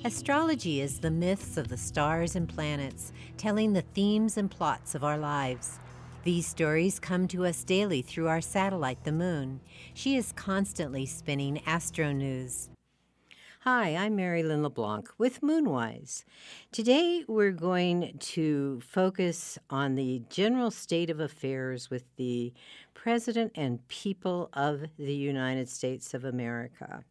Astrology is the myths of the stars and planets, telling the themes and plots of our lives. These stories come to us daily through our satellite, the Moon. She is constantly spinning astro news. Hi, I'm Mary Lynn LeBlanc with Moonwise. Today we're going to focus on the general state of affairs with the President and people of the United States of America.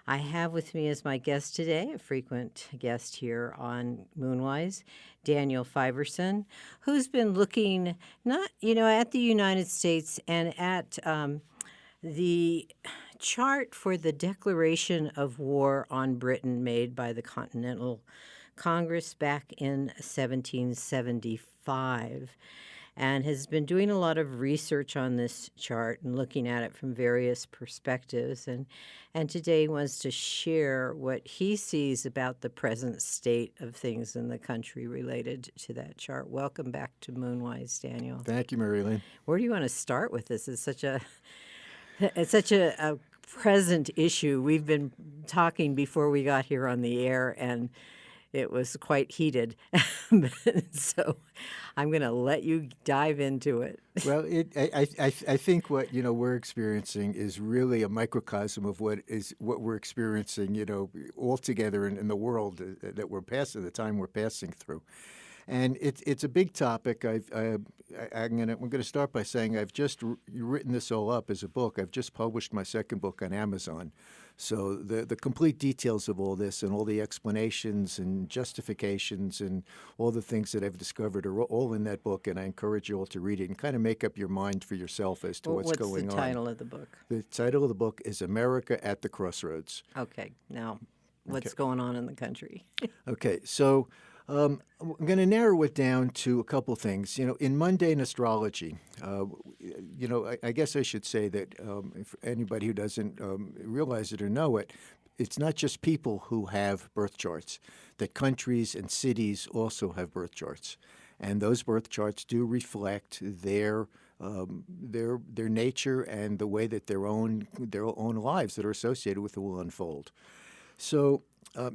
I have with me as my guest today, a frequent guest here on Moonwise, Daniel Fiverson, who's been looking at the United States and at the chart for the declaration of war on Britain made by the Continental Congress back in 1775, and has been doing a lot of research on this chart and looking at it from various perspectives, and today wants to share what he sees about the present state of things in the country related to that chart. Welcome back to Moonwise, Daniel. Thank you, Mary Lynn. Where do you want to start with this? It's such a present issue. We've been talking before we got here on the air, and it was quite heated. So I'm going to let you dive into it. Well, I think what we're experiencing is really a microcosm of what we're experiencing all together in the world that we're passing, the time we're passing through. And it's a big topic. We're going to start by saying I've just written this all up as a book. I've just published my second book on Amazon. So the complete details of all this and all the explanations and justifications and all the things that I've discovered are all in that book, and I encourage you all to read it and kind of make up your mind for yourself as to what's going on. What's the title of the book? The title of the book is America at the Crossroads. Okay. Now, what's going on in the country? Okay. So I'm going to narrow it down to a couple things. In mundane astrology, I guess I should say that if anybody who doesn't realize it or know it, it's not just people who have birth charts, that countries and cities also have birth charts. And those birth charts do reflect their nature and the way that their own lives that are associated with it will unfold. So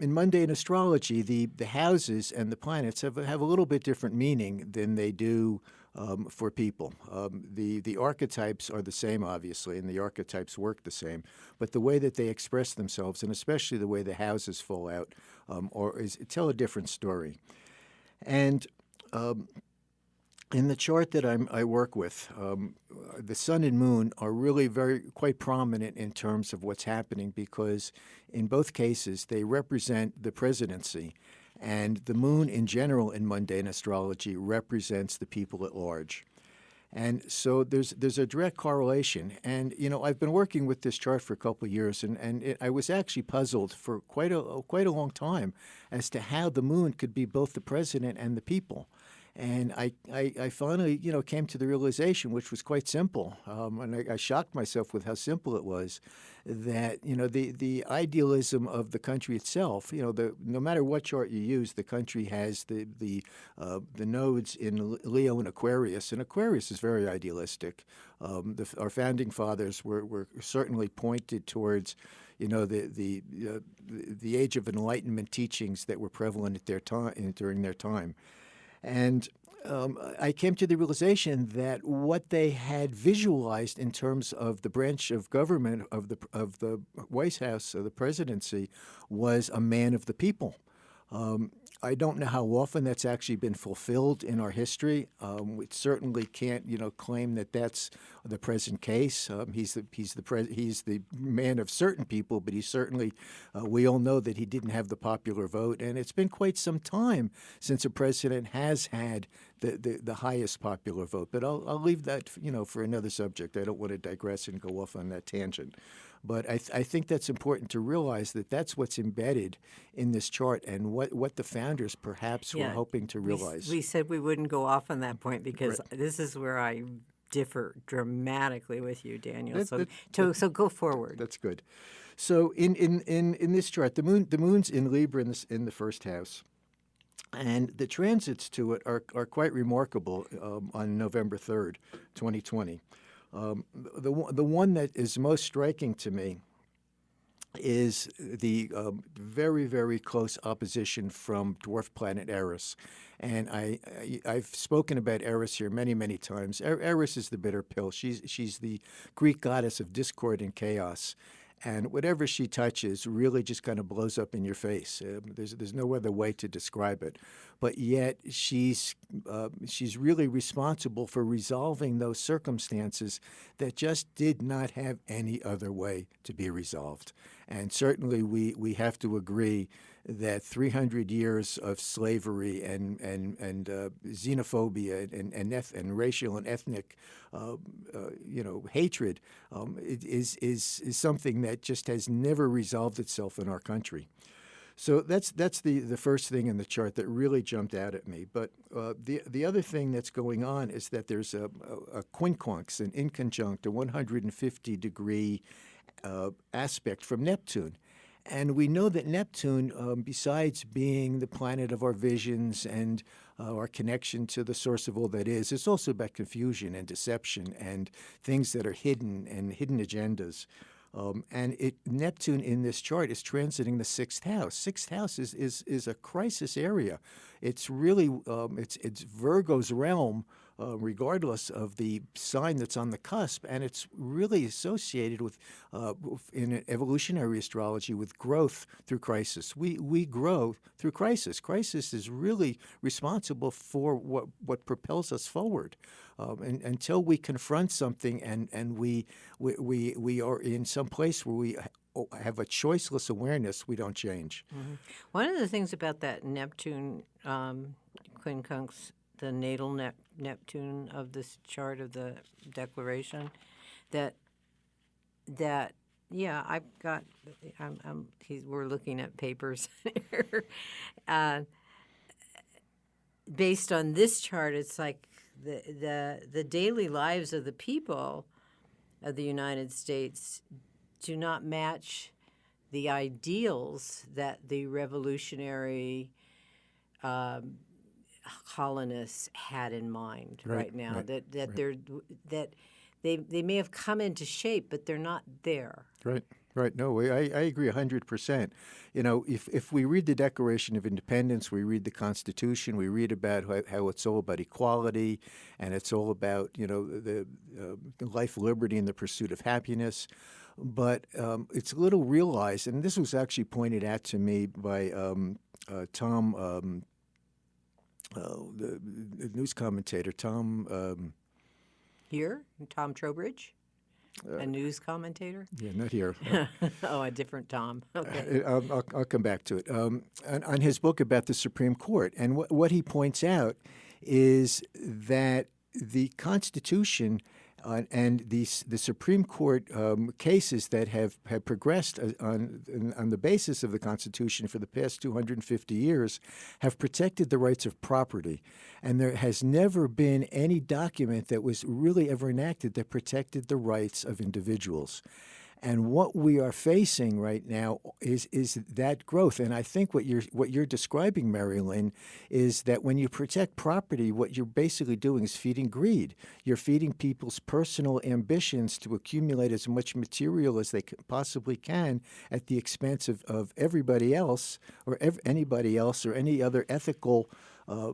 in mundane astrology, the houses and the planets have a little bit different meaning than they do for people. The archetypes are the same, obviously, and the archetypes work the same, but the way that they express themselves, and especially the way the houses fall out, tell a different story. And in the chart that I work with, the sun and moon are really quite prominent in terms of what's happening, because in both cases they represent the presidency, and the moon in general in mundane astrology represents the people at large. And so there's a direct correlation. And I've been working with this chart for a couple of years, and I was actually puzzled for quite a long time as to how the moon could be both the president and the people. And I finally, came to the realization, which was quite simple, and I shocked myself with how simple it was, that the idealism of the country itself, no matter what chart you use, the country has the nodes in Leo and Aquarius is very idealistic. Our founding fathers were certainly pointed towards the age of Enlightenment teachings that were prevalent at their time during their time. And I came to the realization that what they had visualized in terms of the branch of government of the White House, of the presidency, was a man of the people. I don't know how often that's actually been fulfilled in our history. We certainly can't, claim that that's the present case. He's the man of certain people, but he's certainly. We all know that he didn't have the popular vote, and it's been quite some time since a president has had the highest popular vote. But I'll leave that, for another subject. I don't want to digress and go off on that tangent. But I think that's important to realize that that's what's embedded in this chart and what the founders perhaps were hoping to realize. We said we wouldn't go off on that point because this is where I differ dramatically with you, Daniel. So go forward. That's good. So in this chart, the moon's in Libra in the first house. And the transits to it are quite remarkable on November 3rd, 2020. The one that is most striking to me is the very, very close opposition from dwarf planet Eris. And I've spoken about Eris here many, many times. Eris is the bitter pill. She's the Greek goddess of discord and chaos. And whatever she touches really just kind of blows up in your face. There's no other way to describe it. But yet she's really responsible for resolving those circumstances that just did not have any other way to be resolved. And certainly we have to agree that 300 years of slavery and xenophobia and racial and ethnic hatred is something that just has never resolved itself in our country. So that's the first thing in the chart that really jumped out at me. But the other thing that's going on is that there's a quincunx, an inconjunct, a 150-degree aspect from Neptune. And we know that Neptune, besides being the planet of our visions and our connection to the source of all that is, it's also about confusion and deception and things that are hidden and hidden agendas. Neptune in this chart is transiting the sixth house. Sixth house is a crisis area. It's really it's Virgo's realm, regardless of the sign that's on the cusp, and it's really associated with, in evolutionary astrology, with growth through crisis. We grow through crisis. Crisis is really responsible for what propels us forward. And until we confront something and we are in some place where we have a choiceless awareness, we don't change. Mm-hmm. One of the things about that Neptune quincunx, the natal Neptune of this chart of the declaration, that yeah, we're looking at papers here. Based on this chart, it's like the daily lives of the people of the United States do not match the ideals that the revolutionary colonists had in mind right now. Right. That they may have come into shape, but they're not there. Right. No, I agree 100%. If we read the Declaration of Independence, we read the Constitution, we read about how it's all about equality, and it's all about the life, liberty, and the pursuit of happiness. But it's little realized, and this was actually pointed out to me by Tom. The news commentator, Tom. Here? Tom Trowbridge? A news commentator? Yeah, not here. Oh, a different Tom. Okay. I'll come back to it. On his book about the Supreme Court. And what he points out is that the Constitution and the Supreme Court cases that have progressed on the basis of the Constitution for the past 250 years have protected the rights of property. And there has never been any document that was really ever enacted that protected the rights of individuals. And what we are facing right now is that growth. And I think what you're describing, Mary Lynn, is that when you protect property, what you're basically doing is feeding greed. You're feeding people's personal ambitions to accumulate as much material as they possibly can at the expense of everybody else or anybody else or any other ethical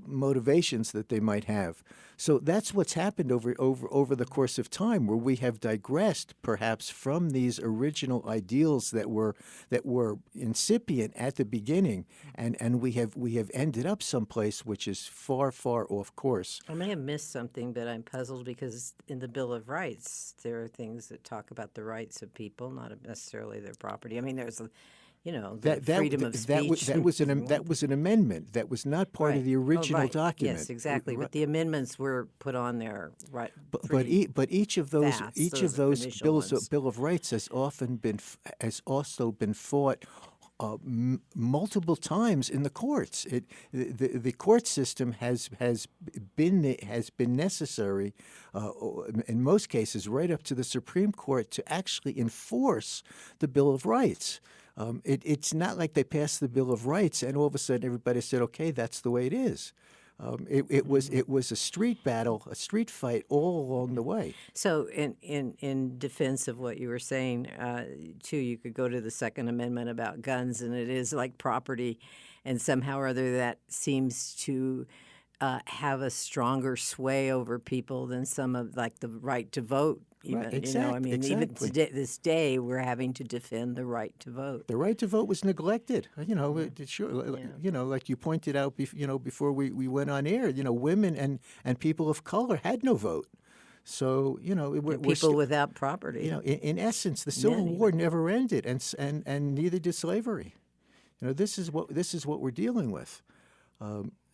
motivations that they might have. So that's what's happened over the course of time, where we have digressed perhaps from these original ideals that were incipient at the beginning, and we have ended up someplace which is far, far off course. I may have missed something, but I'm puzzled because in the Bill of Rights there are things that talk about the rights of people, not necessarily their property. I mean, there's freedom of speech. That was an amendment. That was not part of the original document. Yes, exactly. But the amendments were put on there, right? But each of those Bill of Rights has also been fought multiple times in the courts. The court system has been necessary in most cases right up to the Supreme Court to actually enforce the Bill of Rights. It's not like they passed the Bill of Rights and all of a sudden everybody said, okay, that's the way it is. It was a street battle, a street fight all along the way. So, in defense of what you were saying, too, you could go to the Second Amendment about guns, and it is like property, and somehow or other that seems to have a stronger sway over people than some of like the right to vote. Even Right, I mean, even exactly. today, this day, we're having to defend the right to vote. The right to vote was neglected. Sure, Yeah. like you pointed out, before we went on air, women and people of color had no vote. So we're People without property. in essence, the Civil Men War even. never ended, and neither did slavery. This is what we're dealing with.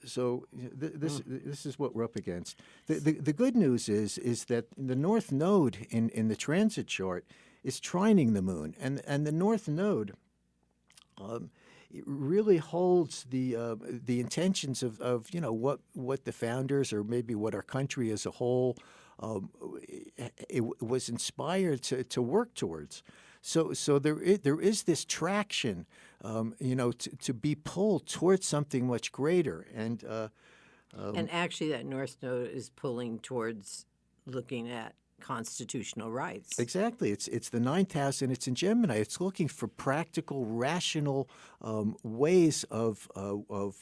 This is what we're up against. The good news is that the North Node in the transit chart is trining the Moon, and the North Node it really holds the intentions of what the founders, or maybe what our country as a whole it was inspired to work towards. So there is this traction, to be pulled towards something much greater. And actually, that North Node is pulling towards looking at constitutional rights. Exactly. It's the ninth house, and it's in Gemini. It's looking for practical, rational ways of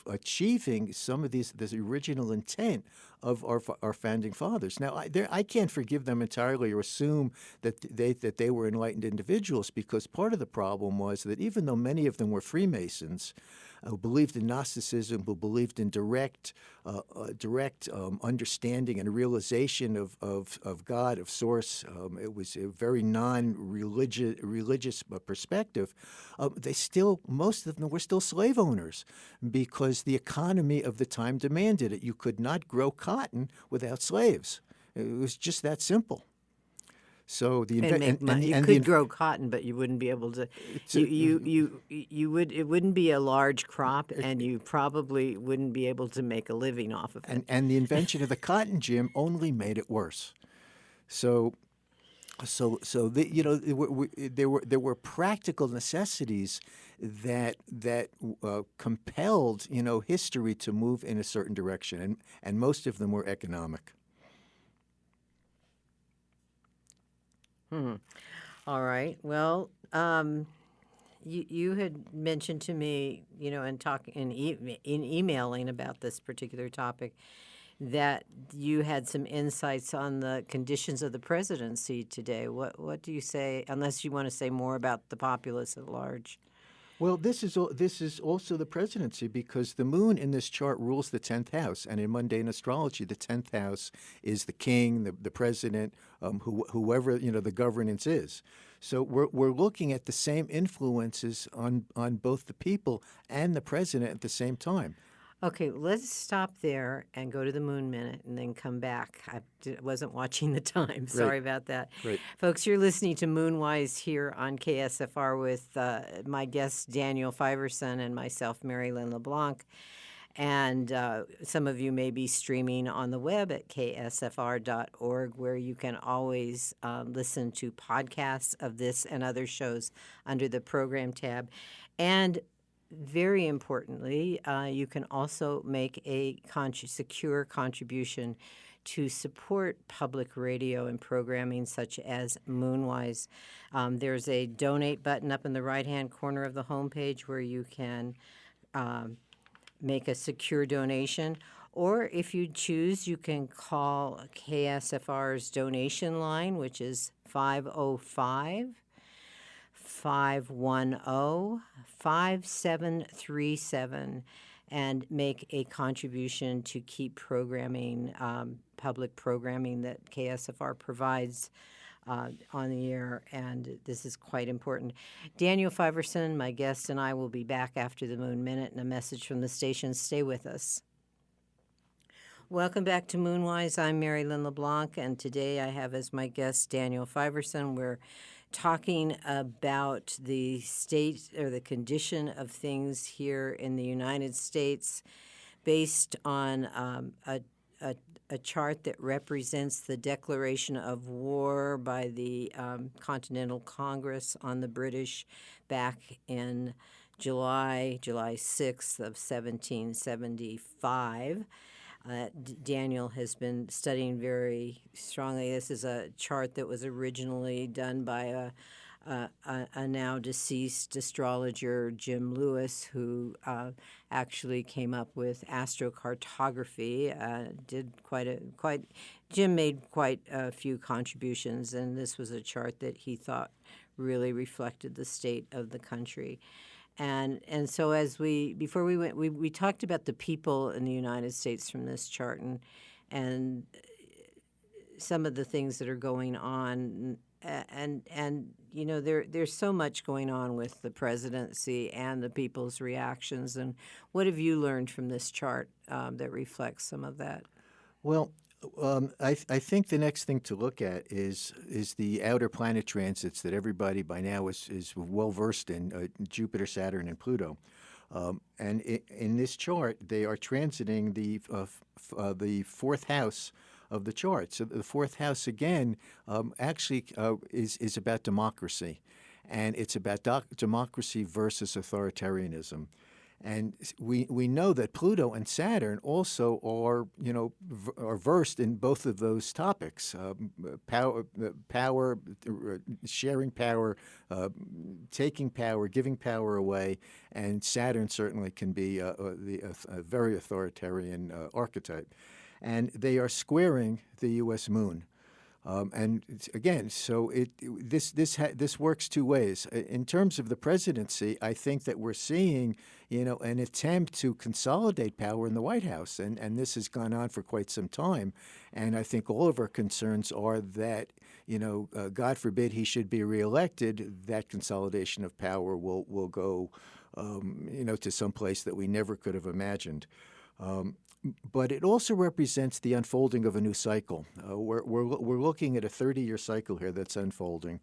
achieving some of this original intent of our founding fathers. Now, I can't forgive them entirely or assume that they were enlightened individuals, because part of the problem was that even though many of them were Freemasons, who believed in Gnosticism, who believed in direct understanding and realization of God, of Source. It was a very non-religious perspective. Most of them were still slave owners, because the economy of the time demanded it. You could not grow cotton without slaves. It was just that simple. So And make money. You could grow cotton, but you wouldn't be able to. It wouldn't be a large crop, and you probably wouldn't be able to make a living off of it. And the invention of the cotton gin only made it worse. So there were practical necessities that compelled history to move in a certain direction, and most of them were economic. All right. Well, you had mentioned to me, in talking in emailing about this particular topic, that you had some insights on the conditions of the presidency today. What do you say, unless you want to say more about the populace at large? Well, this is also the presidency, because the Moon in this chart rules the 10th house, and in mundane astrology, the 10th house is the king, the president, whoever the governance is. So we're looking at the same influences on both the people and the president at the same time. Okay, let's stop there and go to the Moon Minute and then come back. I wasn't watching the time. Sorry about that. Right. Folks, you're listening to Moonwise here on KSFR with my guest, Daniel Fiverson, and myself, Mary Lynn LeBlanc. And some of you may be streaming on the web at ksfr.org, where you can always listen to podcasts of this and other shows under the program tab. And very importantly, you can also make a secure contribution to support public radio and programming such as Moonwise. There's a donate button up in the right-hand corner of the homepage where you can make a secure donation. Or if you choose, you can call KSFR's donation line, which is 505-510-5737, and make a contribution to keep programming, public programming that KSFR provides on the air, and this is quite important. Daniel Fiverson, my guest, and I will be back after the Moon Minute and a message from the station. Stay with us. Welcome back to Moonwise. I'm Mary Lynn LeBlanc, and today I have as my guest Daniel Fiverson. We're talking about the state or the condition of things here in the United States based on a chart that represents the declaration of war by the Continental Congress on the British back in July 6th of 1775. Daniel has been studying very strongly. This is a chart that was originally done by a now deceased astrologer, Jim Lewis, who actually came up with astrocartography. Jim made quite a few contributions, and this was a chart that he thought really reflected the state of the country. And so before we went, we talked about the people in the United States from this chart, and some of the things that are going on, and there's so much going on with the presidency and the people's reactions. And what have you learned from this chart that reflects some of that? Well, I think the next thing to look at is the outer planet transits that everybody by now is well versed in, Jupiter, Saturn, and Pluto. And in this chart, they are transiting the fourth house of the chart. So the fourth house again actually is about democracy, and it's about democracy versus authoritarianism. And we know that Pluto and Saturn also are versed in both of those topics: power, sharing power, taking power, giving power away. And Saturn certainly can be a very authoritarian archetype. And they are squaring the U.S. moon. And again, so this works two ways. In terms of the presidency, I think that we're seeing, an attempt to consolidate power in the White House, and this has gone on for quite some time. And I think all of our concerns are that, God forbid he should be reelected, that consolidation of power will go, to some place that we never could have imagined. But it also represents the unfolding of a new cycle. We're looking at a 30-year cycle here that's unfolding.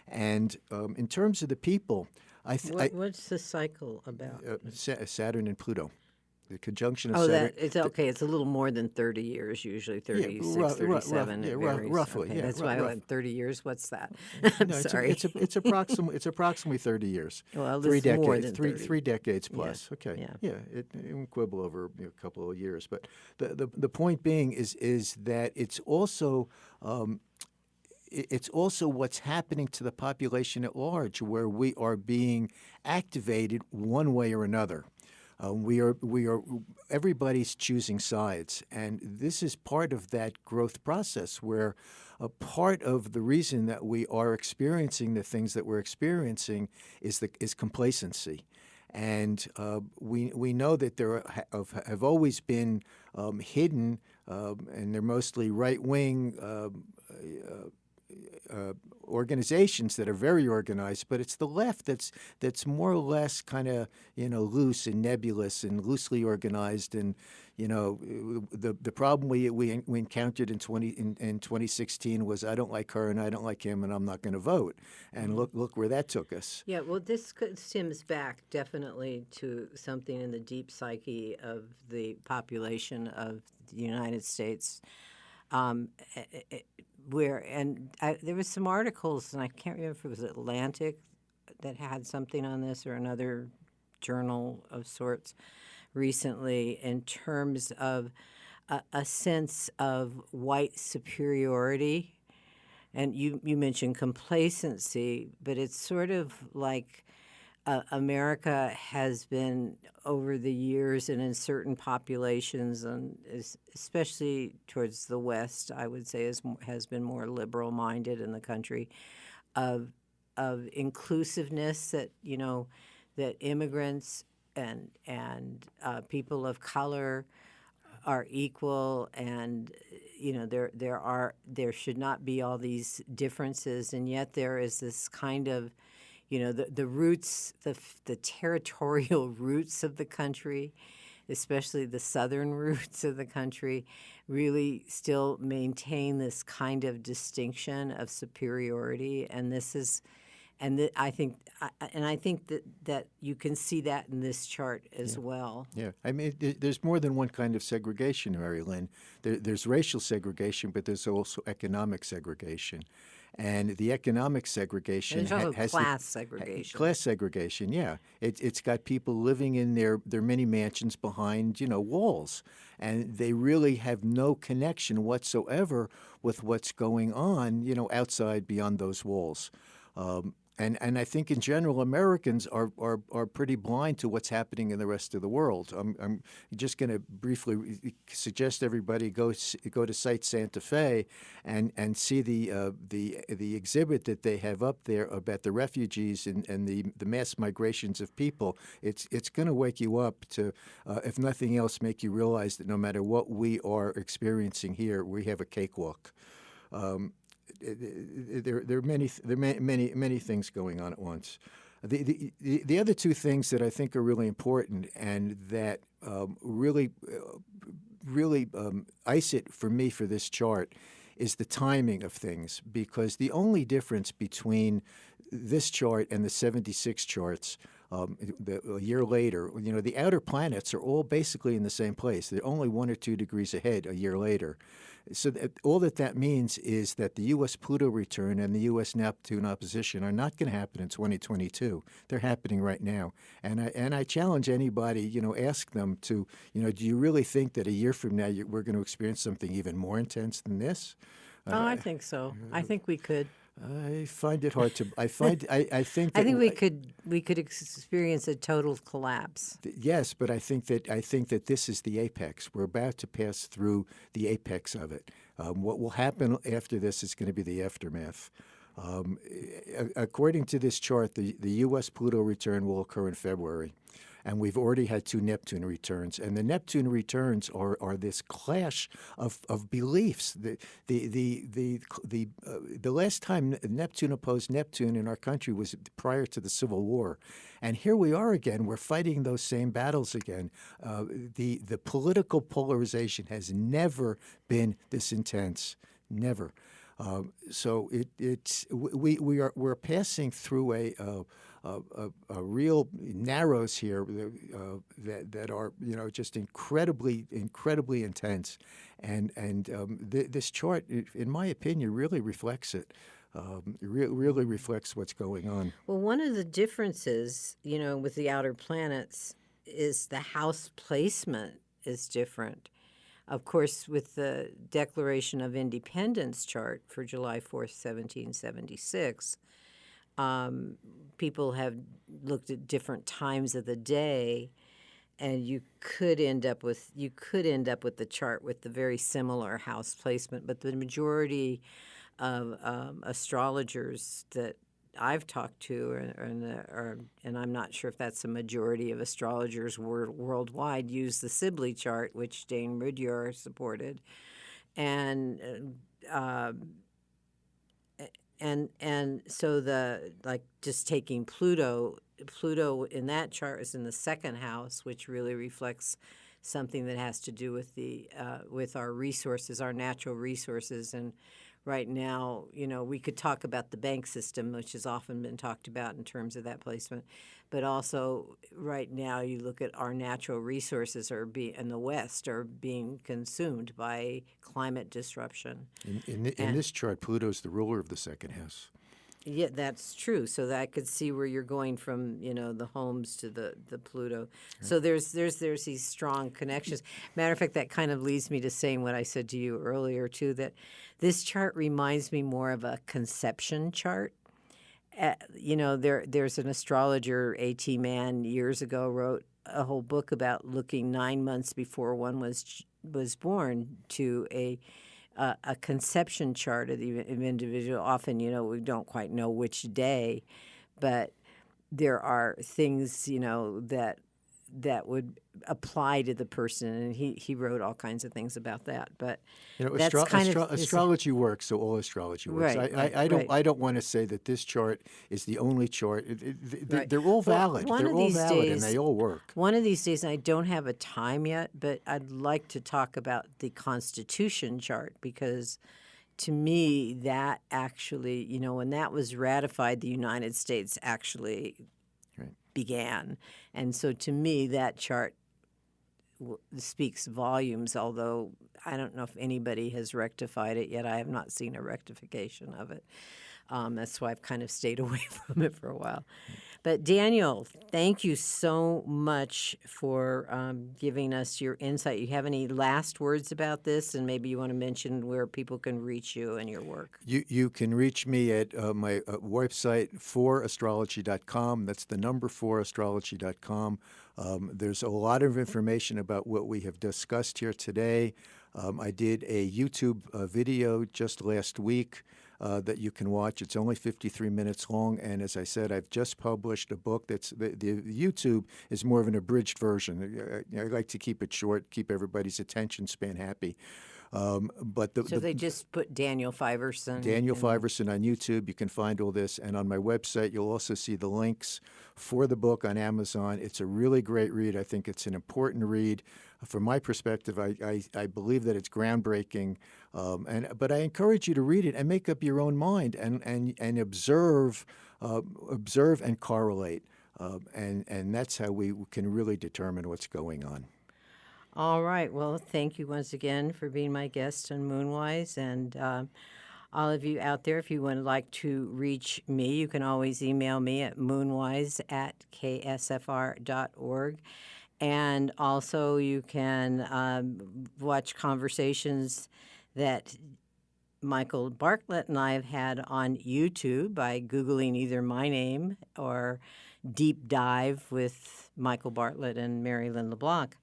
And in terms of the people, What's the cycle about? Saturn and Pluto. The conjunction of Oh, Saturn. it's okay. It's a little more than 30 years, usually 36, 37. It varies. Roughly. Okay, Yeah, that's why I went 30 years. What's that? I'm No, sorry. it's approximately 30 years. Well, Three this is more decades. than 30. 3 decades plus. Yeah, Okay. yeah. It will quibble over a couple of years, but the point being is that it's also what's happening to the population at large, where we are being activated one way or another. Everybody's choosing sides, and this is part of that growth process, where a part of the reason that we are experiencing the things that we're experiencing is complacency. And we know that there have always been hidden, and they're mostly right-wing organizations that are very organized, but it's the left that's more or less kind of loose and nebulous and loosely organized. And the problem we encountered in 2016 was, I don't like her and I don't like him and I'm not going to vote. And look where that took us. Yeah, well, this stems back definitely to something in the deep psyche of the population of the United States. There was some articles, and I can't remember if it was Atlantic that had something on this, or another journal of sorts recently, in terms of a sense of white superiority. And you mentioned complacency, but it's sort of like America has been, over the years and in certain populations, and especially towards the West, I would say has been more liberal-minded in the country, of inclusiveness, that that immigrants and people of color are equal, and there should not be all these differences, and yet there is this kind of the roots, the territorial roots of the country, especially the southern roots of the country, really still maintain this kind of distinction of superiority. And I think that you can see that in this chart as well. Yeah, I mean, there's more than one kind of segregation, Mary Lynn. There's racial segregation, but there's also economic segregation. And the economic segregation There's also has class segregation. class segregation. Yeah, it's got people living in their mini mansions behind walls, and they really have no connection whatsoever with what's going on outside beyond those walls. And I think in general, Americans are pretty blind to what's happening in the rest of the world. I'm just going to briefly suggest everybody go to Site Santa Fe and see the exhibit that they have up there about the refugees and the mass migrations of people. It's going to wake you up to, if nothing else, make you realize that no matter what we are experiencing here, we have a cakewalk. There are many things going on at once. The other two things that I think are really important and that really ice it for me for this chart is the timing of things, because the only difference between this chart and the 76 charts a year later, the outer planets are all basically in the same place. They're only 1 or 2 degrees ahead a year later. So all that means is that the U.S. Pluto return and the U.S. Neptune opposition are not going to happen in 2022. They're happening right now. And I challenge anybody, ask them to, do you really think that a year from now we're going to experience something even more intense than this? I think so. I think we could. I find it hard to. I think. That I think we could experience a total collapse. Yes, but I think that this is the apex. We're about to pass through the apex of it. What will happen after this is going to be the aftermath. According to this chart, the U.S. Pluto return will occur in February. And we've already had 2 Neptune returns, and the Neptune returns are this clash of beliefs. The last time Neptune opposed Neptune in our country was prior to the Civil War, and here we are again. We're fighting those same battles again. The political polarization has never been this intense, never. So we're passing through a real narrows here that are just incredibly intense, and this chart, in my opinion, really reflects it. Really reflects what's going on. Well, one of the differences, with the outer planets is the house placement is different. Of course, with the Declaration of Independence chart for July 4th, 1776, people have looked at different times of the day, and you could end up with the chart with the very similar house placement. But the majority of astrologers that I've talked to, and I'm not sure if that's a majority of astrologers worldwide, use the Sibley chart, which Dane Rudyard supported, and so just taking Pluto in that chart is in the second house, which really reflects something that has to do with with our resources, our natural resources. And right now, we could talk about the bank system, which has often been talked about in terms of that placement. But also, right now, you look at our natural resources in the West are being consumed by climate disruption. In this chart, Pluto's the ruler of the second house. Yeah, that's true. So that I could see where you're going from, the homes to the Pluto. Right. So there's these strong connections. Matter of fact, that kind of leads me to saying what I said to you earlier too, that this chart reminds me more of a conception chart. There's an astrologer, A.T. Mann, years ago wrote a whole book about looking 9 months before one was born to a conception chart of the individual. Often, we don't quite know which day, but there are things, that would apply to the person, and he wrote all kinds of things about that. But that's astrology works, so all astrology works. Right, I don't want to say that this chart is the only chart. They're all valid. They're all valid, and they all work. One of these days, I don't have a time yet, but I'd like to talk about the Constitution chart, because to me, that actually, when that was ratified, the United States actually began. And so to me, that chart speaks volumes, although I don't know if anybody has rectified it yet. I have not seen a rectification of it. That's why I've kind of stayed away from it for a while. But Daniel, thank you so much for giving us your insight. You have any last words about this, and maybe you want to mention where people can reach you and your work? You can reach me at my website, 4astrology.com. That's the number 4astrology.com. There's a lot of information about what we have discussed here today. I did a YouTube video just last week that you can watch. It's only 53 minutes long, and as I said, I've just published a book that's the YouTube is more of an abridged version. I like to keep it short, keep everybody's attention span happy. But So they just put Daniel Fiverson. Daniel Fiverson on YouTube. You can find all this. And on my website, you'll also see the links for the book on Amazon. It's a really great read. I think it's an important read. From my perspective, I believe that it's groundbreaking. But I encourage you to read it and make up your own mind and observe and correlate. And that's how we can really determine what's going on. All right. Well, thank you once again for being my guest on Moonwise. And all of you out there, if you would like to reach me, you can always email me at moonwise@ksfr.org. And also you can watch conversations that Michael Bartlett and I have had on YouTube by Googling either my name or Deep Dive with Michael Bartlett and Mary Lynn LeBlanc.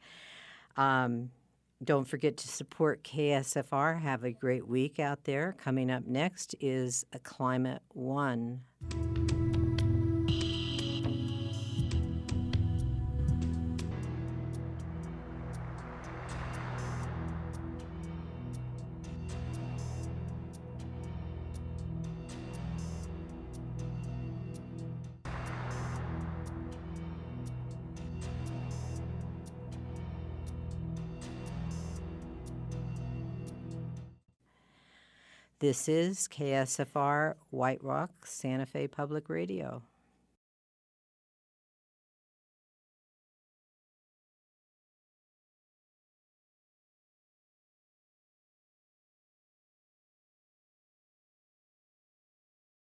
Don't forget to support KSFR. Have a great week out there. Coming up next is a Climate One. This is KSFR White Rock, Santa Fe Public Radio.